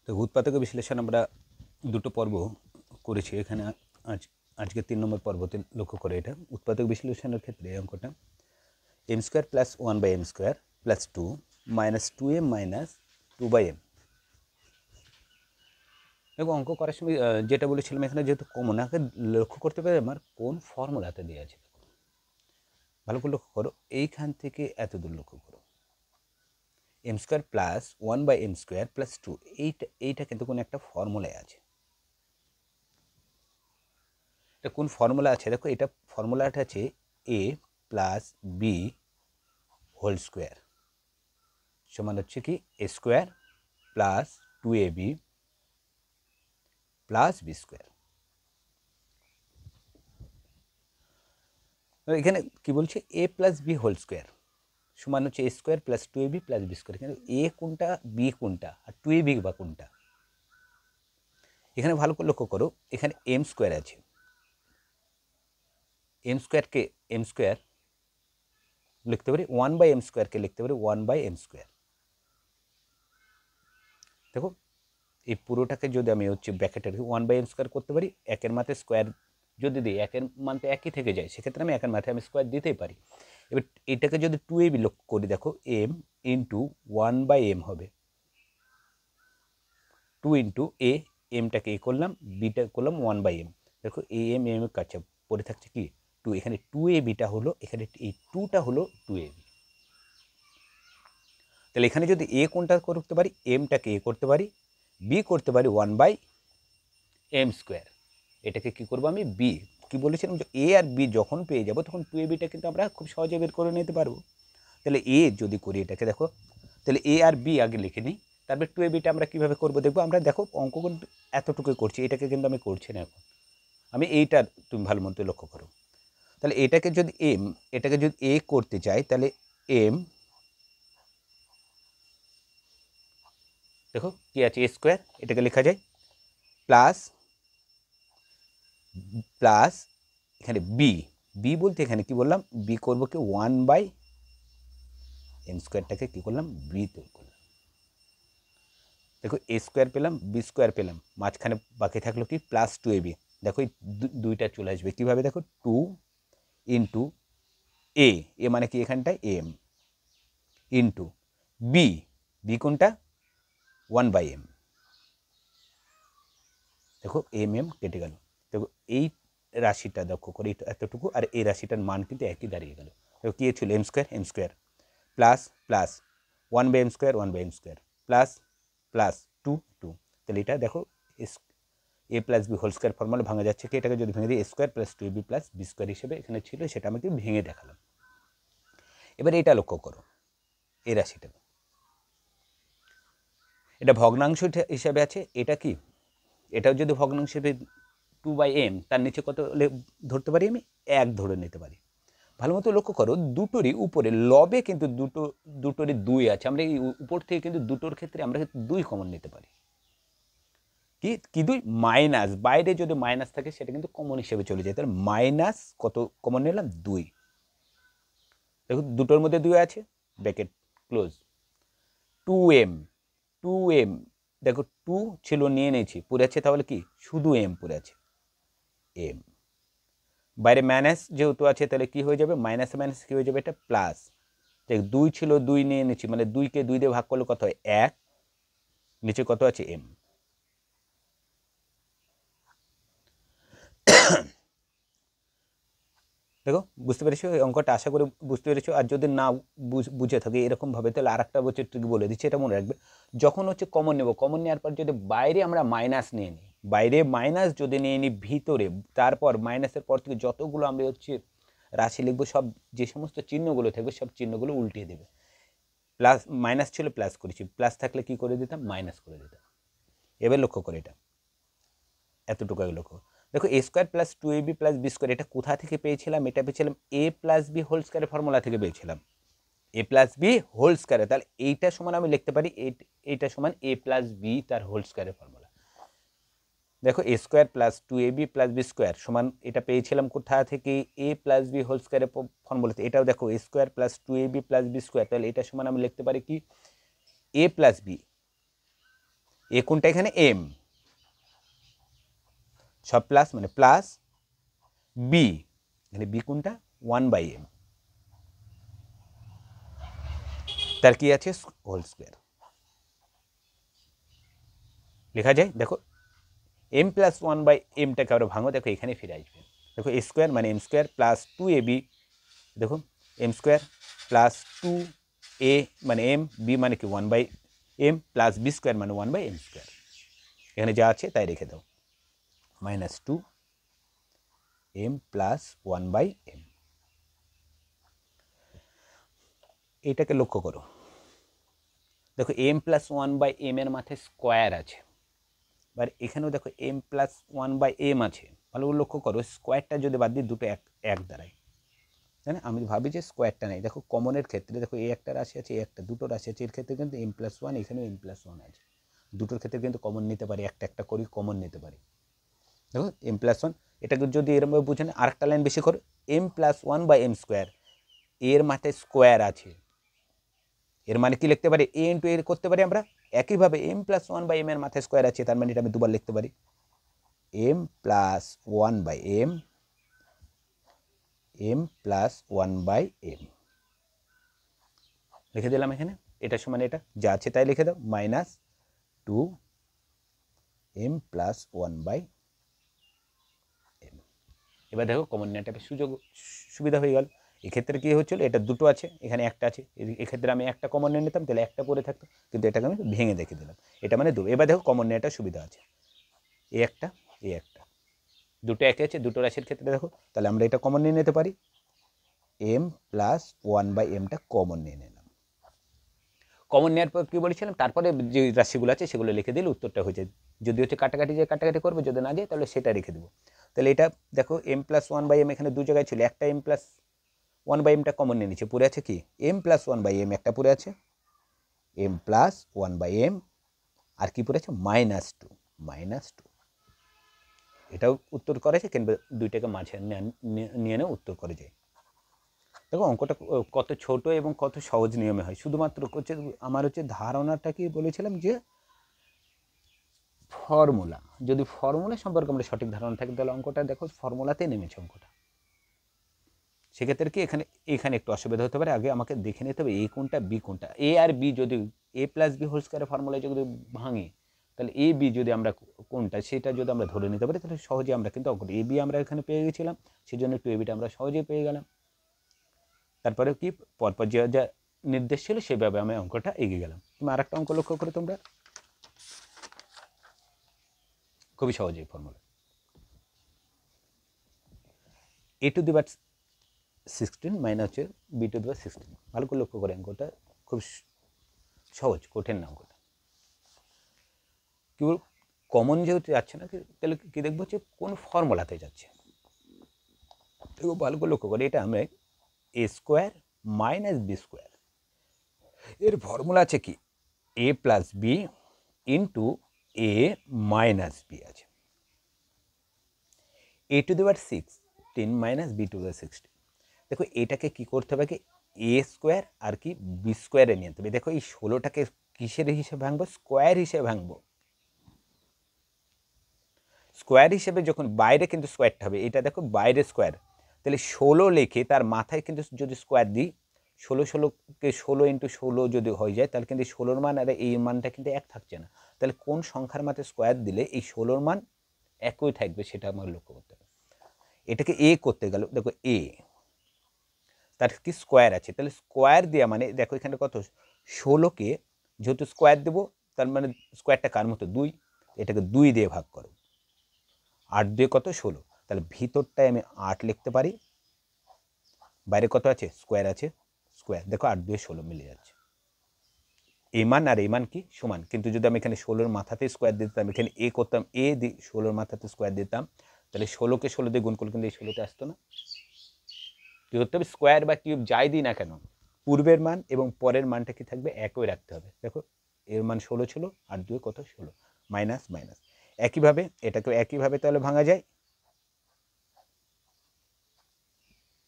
তো উৎপাদক বিশ্লেষণ আমরা দুটো পর্ব করেছি এখানে আজকে 3 নম্বর পর্বতে লক্ষ্য করে এটা উৎপাদক বিশ্লেষণের ক্ষেত্রে অঙ্কটা m square plus 1 by m square plus 2 minus 2m minus 2 by m। দেখো অঙ্ক করার সময় যেটা বলেছিলাম এখানে যেহেতু কমন আগে লক্ষ্য করতে পারে আমার কোন ফর্মুলাতে দেওয়া আছে। ভালো করে লক্ষ্য করো, এইখান থেকে এত দূর লক্ষ্য করো, m square plus 1 by m square plus 2 এইটা কিন্তু কোনো একটা ফর্মুলায় আছে। এটা কোন ফর্মুলা আছে দেখো, এটা ফর্মুলাটা আছে a plus B whole square সমান হচ্ছে কি a square plus 2ab plus B square. এখানে কি বলছে a plus B whole square সমান হচ্ছে a square plus 2ab plus B square. কিন্তু a কোনটা বি কোনটা আর 2ab বা কোনটা, এখানে ভালো করে লক্ষ্য করো, এখানে m স্কোয়ার আছে, m স্কোয়ারকে m স্কোয়ার লিখতে পারি 1 বাই m স্কোয়ারকে লিখতে পারি 1 বাই m স্কোয়ার। দেখো এই পুরোটাকে যদি আমি হচ্ছে ব্র্যাকেটের 1 বাই m স্কোয়ার করতে পারি, একের মাথায় স্কোয়ার যদি দিই একের মান তো একই থেকে যায়, সেক্ষেত্রে আমি একের মাথায় আমি স্কোয়ার দিতেই পারি। এবার এটাকে যদি 2ab লক্ষ্য করি, দেখো m ইন্টু 1 বাই m হবে 2 ইন্টু a, এমটাকে এ করলাম, বিটা করলাম 1 বাই m। দেখো এই m এর কাছে পড়ে থাকছে কি 2, এখানে 2abটা হলো, এখানে এই 2টা হলো 2ab। তাহলে এখানে যদি a কোনটা করতে পারি, mটাকে এ করতে পারি, বি করতে পারি 1 বাই m স্কোয়ার। এটাকে কি করবো আমি বি, কি বলেছিলাম যে এ আর বি যখন পেয়ে যাব তখন 2abটা কিন্তু আমরা খুব সহজে বের করে নিতে পারবো। তাহলে এ যদি করি এটাকে দেখো, তাহলে এ আর বি আগে লিখে নিই, তারপরে 2abটা আমরা কীভাবে করবো দেখবো। আমরা দেখো অঙ্ক কিন্তু এতটুকুই করছি, এটাকে কিন্তু আমি করছি না এখন, আমি এইটা তুমি ভালো মতো লক্ষ্য করো। তাহলে এটাকে যদি এটাকে যদি এ করতে চাই তাহলে এম, দেখো কি আছে a স্কোয়ার, এটাকে লেখা যায় প্লাস প্লাস এখানে বি, বি বলতে এখানে কি বললাম বি করবো কি 1 বাই এম স্কোয়ারটাকে কী করলাম বি তৈরি করলাম। দেখো এ স্কোয়ার পেলাম, বি স্কোয়ার পেলাম, মাঝখানে বাকি থাকলো কি প্লাস 2ab। দেখো এই দুইটা চলে আসবে কীভাবে, দেখো 2 ইন্টু এ, এ মানে কি এখানটায় এম, ইন্টু বি, বি কোনটা 1 বাই এম। দেখো এম এম কেটে গেল, দেখো এই রাশিটা লক্ষ্য করে এতটুকু আর এই রাশিটার মান কিন্তু একই দাঁড়িয়ে গেল। দেখো কী ছিল m square plus plus 1 by m square 1 by m square plus plus 2 2। তাহলে এটা দেখো a plus B whole square formula ভাঙা যাচ্ছে কি, এটাকে যদি ভেঙে দিই a square plus 2ab plus B square হিসেবে এখানে ছিল, সেটা আমাকে ভেঙে দেখালাম। এবার এটা লক্ষ্য করো, এই রাশিটা এটা ভগ্নাংশ হিসাবে আছে, এটা কি এটাও যদি ভগ্নাংশ হিসেবে 2 বাই m, তার নিচে কত ধরতে পারি আমি 1 ধরে নিতে পারি। ভালো মতো লক্ষ্য করো, দুটোরই উপরে লবে কিন্তু দুটোরই 2 আছে, আমরা এই উপর থেকে কিন্তু দুটোর ক্ষেত্রে আমরা 2 কমন নিতে পারি। কি কি 2 মাইনাস, বাইরে যদি মাইনাস থাকে সেটা কিন্তু কমন হিসেবে চলে যায়, তাহলে মাইনাস কত কমন নিলাম 2। দেখো দুটোর মধ্যে 2 আছে, ব্র্যাকেট ক্লোজ, 2m 2m, দেখো 2 ছিল নিয়ে নিয়েছি, পড়ে আছে তাহলে কি শুধু m পড়ে আছে, m বাইরে মাইনাস যেহেতু আছে তাহলে কি হয়ে যাবে মাইনাস মাইনাস কি হয়ে যাবে এটা প্লাস। দেখ 2 ছিল 2 নিয়ে নিচ্ছি, মানে 2কে 2 দিয়ে ভাগ করলে কত হয় 1, নিচে কত আছে m। দেখো বুঝতে পেরেছো এই অঙ্কটা, আশা করি বুঝতে পেরেছো। আর যদি না বুঝে থাকে এরকমভাবে তাহলে আর একটা বছর ট্রিক বলে দিচ্ছি, এটা মনে রাখবে। যখন হচ্ছে কমন নেব, কমন নেওয়ার পর যদি বাইরে আমরা মাইনাস নিয়ে নিই, বাইরে মাইনাস যদি নিয়ে নিই ভিতরে, তারপর মাইনাসের পর থেকে যতগুলো আমরা হচ্ছে রাশি লিখবো, সব যে সমস্ত চিহ্নগুলো থাকবে সব চিহ্নগুলো উল্টিয়ে দেবে। প্লাস মাইনাস ছিল প্লাস করেছি, প্লাস থাকলে কি করে দিতাম মাইনাস করে দিতাম। এবার লক্ষ্য করে এটা এতটুকু লক্ষ্য, দেখো a square plus 2ab plus B square, এটা কোথা থেকে পেয়েছিলাম, এটা পেয়েছিলাম এ প্লাস বি হোল স্কোয়ারের ফর্মুলা থেকে পেয়েছিলাম, এ প্লাস বি হোল স্কোয়ারে। তাহলে এইটা সমান আমি লিখতে পারি এইটা সমান এ প্লাস বি তার হোল স্কোয়ারের ফর্মুলা। দেখো a square plus 2ab plus B square সমান, এটা পেয়েছিলাম কোথা থেকে এ প্লাস বি হোল স্কোয়ারের ফর্মুলাতে। এটাও দেখো a square plus 2ab plus B square, তাহলে এটা সমান আমি লিখতে পারি কি এ প্লাস বি এ কোনটা এখানে এম, সব প্লাস মানে প্লাস বি, এখানে বি কোনটা 1/m, তার কি আছে হোল স্কোয়ার লেখা যায়। দেখো এম প্লাস 1/mটাকে আরো ভাঙো, দেখো এখানে ফিরে আসবে। দেখো এ স্কোয়ার মানে এম স্কোয়ার প্লাস 2ab, দেখো এম স্কোয়ার প্লাস 2a মানে এম, বি মানে কি 1/m প্লাস বি স্কোয়ার মানে 1/m স্কোয়ার, এখানে যা আছে তাই রেখে দাও, -2m প্লাস 1/m। এটাকে লক্ষ্য করো, দেখো m প্লাস 1/m এর মাথায় স্কোয়ার আছে, এবার এখানেও দেখো m প্লাস 1/m আছে, ভালো লক্ষ্য করো স্কোয়ারটা যদি বাদ দিই দুটো এক দাঁড়ায়, তাই না? আমি ভাবি যে স্কোয়ারটা নেই, দেখো কমনের ক্ষেত্রে দেখো এই একটা রাশি আছে, এই একটা, দুটো রাশি আছে, এর ক্ষেত্রে কিন্তু m+1, এখানেও m+1 আছে, দুটোর ক্ষেত্রে কিন্তু কমন নিতে পারি, একটা করি কমন নিতে পারি। দেখো m+1, এটাকে যদি এরমভাবে বুঝে না, আরেকটা লাইন বেশি করো, m+1/m স্কোয়ার, এর মাথায় স্কোয়ার আছে, এর মানে কি লিখতে পারি a ইন্টু a করতে পারি আমরা, একইভাবে m+1/m এর মাথায় স্কোয়ার আছে, তার মানে এটা আমি দুবার লিখতে পারি, m+1/m, m+1/m লিখে দিলাম এখানে, এটা সমান এটা যা আছে তাই লিখে দাও, -2m + 1/m। এবার দেখো কমন নেওয়াটা সুবিধা হয়ে গেল। এক্ষেত্রে কি হচ্ছিল, এটা দুটো আছে, এখানে একটা আছে, এক্ষেত্রে আমি একটা কমন নিয়ে নিতাম, তাহলে একটা পরে থাকতো, কিন্তু এটাকে আমি ভেঙে দেখে দিলাম, এটা মানে দুটো। এবার দেখো কমন নেওয়াটা সুবিধা আছে, এ একটা দুটো একে আছে, দুটো রাশির ক্ষেত্রে দেখো, তাহলে আমরা এটা কমন নিয়ে নিতে পারি, m+1/mটা কমন নিয়ে নিলাম। কমন নেওয়ার পর কী বলেছিলাম, তারপরে যে রাশিগুলো আছে সেগুলো লিখে দিলে উত্তরটা হয়ে যায়, যদি হচ্ছে কাটাকাটি যায় কাটাকাটি করবে, যদি না যায় তাহলে সেটা রেখে দেবো। তাহলে এটা দেখো m+1/m এখানে দু জায়গায় ছিল, একটা m+1/mটা কমন নিয়ে নিচ্ছে, পড়ে আছে কি m+1/m, একটা পড়ে আছে m+1/m, আর কি পড়ে আছে -2, এটাও উত্তর করা যায়, কিন্তু দুইটাকে মাঝে নিয়ে উত্তর করে যায়। দেখো অঙ্কটা কত ছোট এবং কত সহজ নিয়মে হয়, শুধুমাত্র হচ্ছে আমার হচ্ছে ধারণাটা কি বলেছিলাম যে ফর্মুলা, যদি ফর্মুলা সম্পর্কে আমরা সঠিক ধারণা থাকে তাহলে অঙ্কটা দেখো ফর্মুলাতে নেমেছে অঙ্কটা। সেক্ষেত্রে কি এখানে একটু অসুবিধা হতে পারে, আগে আমাকে দেখে নিতে হবে এ কোনটা বি কোনটা, এ আর বি যদি a+b হোল স্কয়ারের ফর্মুলায় যদি ভাঙি, তাহলে এ বি যদি আমরা কোনটা সেটা যদি আমরা ধরে নিতে পারি, তাহলে সহজে আমরা কিন্তু অঙ্কটা এ বি আমরা এখানে পেয়ে গেছিলাম, সেই জন্য একটু এ বিটা আমরা সহজেই পেয়ে গেলাম। তারপরে কি পরপর যা যা নির্দেশ ছিল সেভাবে আমি অঙ্কটা এগিয়ে গেলাম। তুমি আর একটা অঙ্ক লক্ষ্য করে তোমরা, খুবই সহজেই ফর্মুলা, a⁻16 মাইনাস হচ্ছে b⁻16, ভালো করে লক্ষ্য করে অঙ্কটা খুব সহজ, কঠিন না অঙ্কটা। কেবল কমন যেহেতু যাচ্ছে না, তাহলে কি দেখবো হচ্ছে কোন ফর্মুলাতে যাচ্ছে, দেখো ভালো করে লক্ষ্য করে, এটা আমরা a² - b², এর ফর্মুলা আছে কি a+b ইন্টু a - b আছে, a⁻16 মাইনাস b⁻16। দেখো এটাকে কি করতে হবে, a² আর কি b² নিয়ে নিতে হবে। দেখো এই 16টাকে কিসের হিসেবে ভাঙবো, স্কোয়ার হিসেবে ভাঙবো, স্কোয়ার হিসেবে যখন বাইরে কিন্তু স্কোয়ারটা হবে, এটা দেখো বাইরে স্কোয়ার, তাহলে 16 লিখে তার মাথায় কিন্তু যদি স্কোয়ার দিই, 16কে 16 ইন্টু 16 যদি হয়ে যায়, তাহলে কিন্তু 16-র মান আর এই মানটা কিন্তু এক থাকছে না, তাহলে কোন সংখ্যার মাথায় স্কোয়ার দিলে এই 16-র মান একই থাকবে সেটা আমার লক্ষ্য করতে হবে। এটাকে এ করতে গেল, দেখো এ তার কি স্কোয়ার আছে, তাহলে স্কোয়ার দেওয়া মানে দেখো এখানে কত 16কে যেহেতু স্কোয়ার দেবো, তার মানে স্কোয়ারটা কার মতো 2, এটাকে 2 দিয়ে ভাগ করো, 8 দিয়ে কত 16, তাহলে ভিতরটায় আমি 8 লিখতে পারি, বাইরে কত আছে স্কোয়ার আছে, স্কোয়ার দেখো 8 দিয়ে 16 মিলে যাচ্ছে, এই মান আর এই মান কি সমান, কিন্তু যদি আমি এখানে 16-র মাথাতে স্কোয়ার দিতাম, এখানে এ করতাম এ দিয়ে 16-র মাথাতে স্কোয়ার দিতাম, তাহলে 16কে 16 দিয়ে গুণ করলে কিন্তু এই 16তে আসতো না। কি করতে হবে, স্কোয়ার বা কিউব যাই দিই না কেন, পূর্বের মান এবং পরের মানটা কি থাকবে একই রাখতে হবে। দেখো এর মান 16 ছিল, আর 2 কত 16, মাইনাস মাইনাস, একইভাবে এটাকেও একইভাবে তাহলে ভাঙা যায়।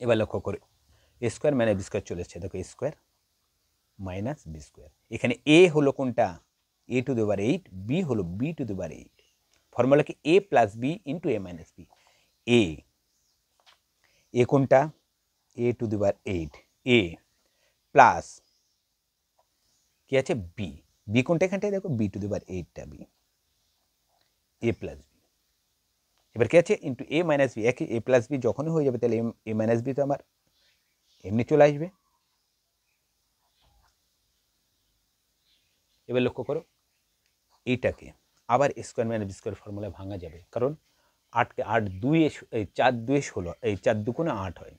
এবার লক্ষ্য করে a² - b² চলে এসছে, দেখো a² - b², এখানে এ হলো কোনটা এ টু দি পাওয়ার 8, বি হলো B to the power 8। Formula কি এ প্লাস বি ইন্টু এ মাইনাস বি। এ কোনটা, এ to the power 8 A plus কি আছে বি, বি কোনটা এখানটায় দেখো বি টু দি পাওয়ার 8টা বি, এ প্লাস বি। এবার কি আছে ইন্টু এ মাইনাস বি, একই এ প্লাস বি যখনই হয়ে যাবে তাহলে এ মাইনাস বি তো আমার এমনি চলে আসবে। এবার লক্ষ্য করো এইটাকে আবার স্কোয়ার মাইনাস বি স্কোয়ার ফর্মুলায় ভাঙা যাবে, কারণ 8কে 8 2 এই 4 2 16, এই 4 2 8 হয়,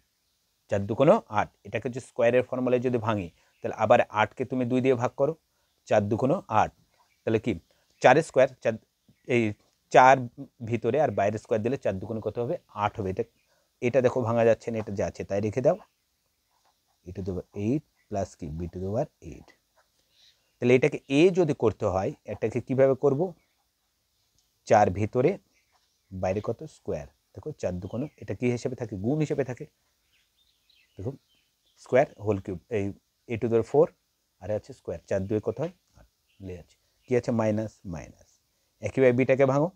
4 2 8। এটাকে যে স্কোয়ারের ফর্মুলায় যদি ভাঙি তাহলে আবার 8কে তুমি 2 দিয়ে ভাগ করো, 4 2 8, তাহলে কি 4 স্কোয়ার, 4 এই 4 ভিতরে আর বাইরে স্কোয়ার দিলে 4 2 কত হবে 8 হবে। এটা দেখো ভাঙা যাচ্ছে না, এটা যা আছে তাই রেখে দাও, e two the power 8 plus কি বি টু দি পাওয়ার 8। তাহলে এটাকে এ যদি করতে হয় এটাকে কিভাবে করব, 4 ভিতরে বাইরে কত স্কোয়ার, দেখো 4 2 এটা কি হিসেবে থাকে গুণ হিসেবে থাকে, দেখো স্কোয়ার হোল কিউব, এই এ টু দি পাওয়ার 4 আর আছে স্কোয়ার, 4 2 কত হয় 8 লে আছে, কি আছে মাইনাস মাইনাস। একইভাবে বিটাকে ভাঙো,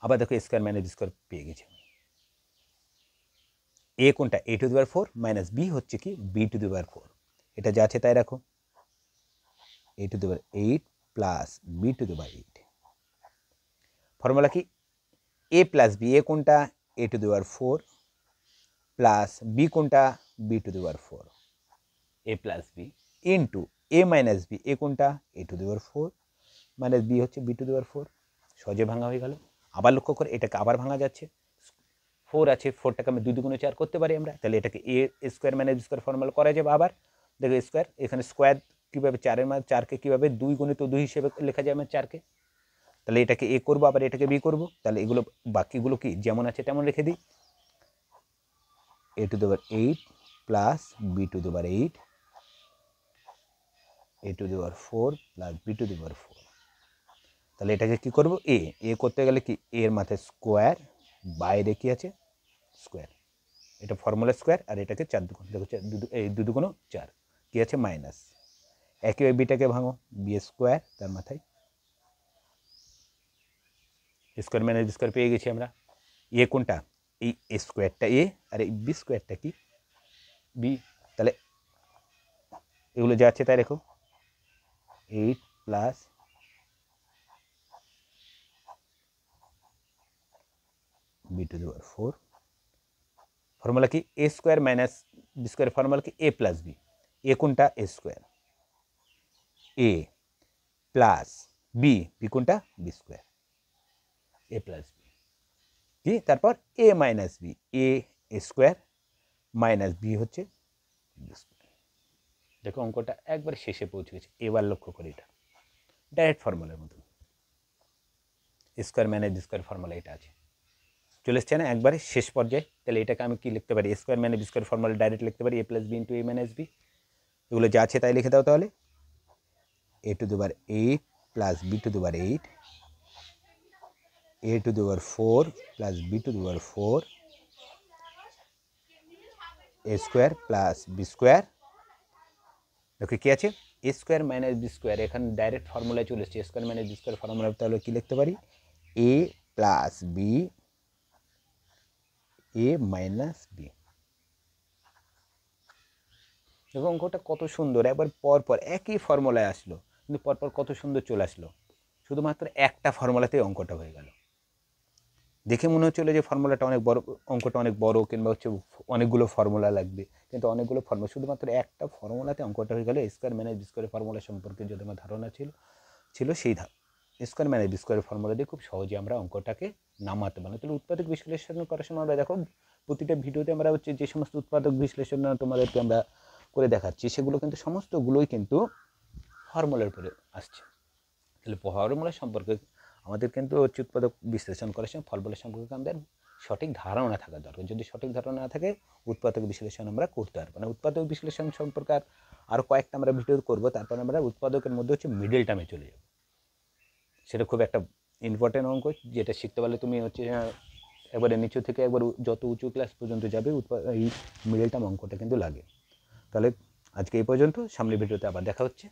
আবার দেখো স্কোয়ার মাইনাস স্কোয়ার পেয়ে গেছে। এ কোনটা এ to the power 4 minus b হচ্ছে কি বি টু দি পাওয়ার 4, এটা যা আছে তাই রাখো, a to the power 8 plus b to the power 8। Formula কি এ প্লাস বি, এ কোনটা এ to the power 4 plus b কোনটা b to the power 4, a plus B into A minus B, এ কোনটা এ to the power 4 minus b হচ্ছে b to the power 4। সহজে ভাঙা হয়ে গেল। আবার লক্ষ্য করে এটাকে আবার ভাঙা যাচ্ছে, 4 আছে, 4টাকে আমি 2 2 4 করতে পারি আমরা, তাহলে এটাকে a square minus B square formula করা যাবে। আবার দেখো স্কোয়ার, এখানে স্কোয়ার কীভাবে 4-এর মানে 4কে কীভাবে 2 গুণিত 2 হিসেবে লেখা যায় আমার 4কে, তাহলে এটাকে এ করবো আবার এটাকে বি করবো, তাহলে এগুলো বাকিগুলো কি যেমন আছে তেমন রেখে দিই, a to the power 8 plus b to the power 8, a to the power 4 plus b to the power 4। তাহলে এটাকে কি করব এ করতে গেলে কি এর মাথায় স্কোয়ার, বাইরে কি আছে স্কোয়ার, এটা ফর্মুলা স্কোয়ার, আর এটাকে 4 2 দেখো এই 2 2 4 কি আছে মাইনাস। একইভাবে বিটাকে ভাঙো, বি স্কোয়ার তার মাথায় স্কোয়ার মাইনাস বি স্কোয়ার পেয়ে গেছি আমরা। এ কোনটা এই স্কোয়ারটা এ আর এই বি স্কোয়ারটা কি বি, তাহলে এগুলো যা আছে তাই রেখো, 8 plus b to the power 4। Formula কি a square minus B square, formula কি এ প্লাস বি, এ কোনটা a square a plus b, b কোনটা b square, a plus b কি, তারপর a minus B, a square minus b হচ্ছে b square. দেখো অঙ্কটা একবার শেষে পৌঁছে গেছে। এবার লক্ষ্য করি এটা ডাইরেক্ট ফর্মুলার মতো, square minus B square formula এটা আছে, চলে এসছে না একবারে শেষ পর্যায়ে। তাহলে এটাকে আমি কি লিখতে পারি, square minus B square formula direct লিখতে পারি, a plus B into A minus b, এগুলো যা আছে তাই লিখে দাও তাহলে, a to the power 8 plus b to the power 8, a to the power 4 plus b to the power 4, a square plus b square। দেখো কি আছে a square minus B square, এখানে ডাইরেক্ট ফর্মুলায় চলে এসেছে, square minus B square formula, তাহলে কি লিখতে পারি a plus B A minus B. দেখো অঙ্কটা কত সুন্দর, একবার পরপর একই ফর্মুলায় আসলো কিন্তু পরপর কত সুন্দর চলে আসলো, শুধুমাত্র একটা ফর্মুলাতেই অঙ্কটা হয়ে গেল। দেখে মনে হচ্ছিল যে ফর্মুলাটা অনেক বড়, অঙ্কটা অনেক বড়, কিংবা হচ্ছে অনেকগুলো ফর্মুলা লাগবে, কিন্তু অনেকগুলো ফর্মুলা শুধুমাত্র একটা ফর্মুলাতে অঙ্কটা হয়ে গেল। স্কোয়ার মাইনাস বি স্কোয়ারের ফর্মুলা সম্পর্কে যদি আমার ধারণা ছিল সেই স্কোয়ার মাইনাস বি স্কোয়ারের ফর্মুলা দিয়ে খুব সহজে আমরা অঙ্কটাকে নামাতে পারি। তাহলে উৎপাদক বিশ্লেষণ করার সময় আমরা দেখো প্রতিটা ভিডিওতে আমরা হচ্ছে যে সমস্ত উৎপাদক বিশ্লেষণ তোমাদেরকে আমরা করে দেখাচ্ছি, সেগুলো কিন্তু সমস্তগুলোই কিন্তু ফর্মুলার উপরে আসছে। তাহলে ফর্মুলা সম্পর্কে আমাদের কিন্তু হচ্ছে উৎপাদক বিশ্লেষণ করার সময় ফলফলের সম্পর্কে আমাদের সঠিক ধারণা থাকা দরকার। যদি সঠিক ধারণা না থাকে উৎপাদক বিশ্লেষণ আমরা করতে পারবো না। উৎপাদক বিশ্লেষণ সম্পর্কে আরও কয়েকটা আমরা ভিডিও করবো, তারপর আমরা উৎপাদকের মধ্যে হচ্ছে মিডল টার্মে চলে যাব। সেটা খুব একটা ইম্পর্টেন্ট অঙ্ক, যেটা শিখতে পারলে তুমি হচ্ছে একবারে নিচু থেকে একবার যত উঁচু ক্লাস পর্যন্ত যাবে এই মিডল টার্ম অঙ্কটা কিন্তু লাগে। তাহলে আজকে এই পর্যন্ত, সামনের ভিডিওতে আবার দেখা হচ্ছে।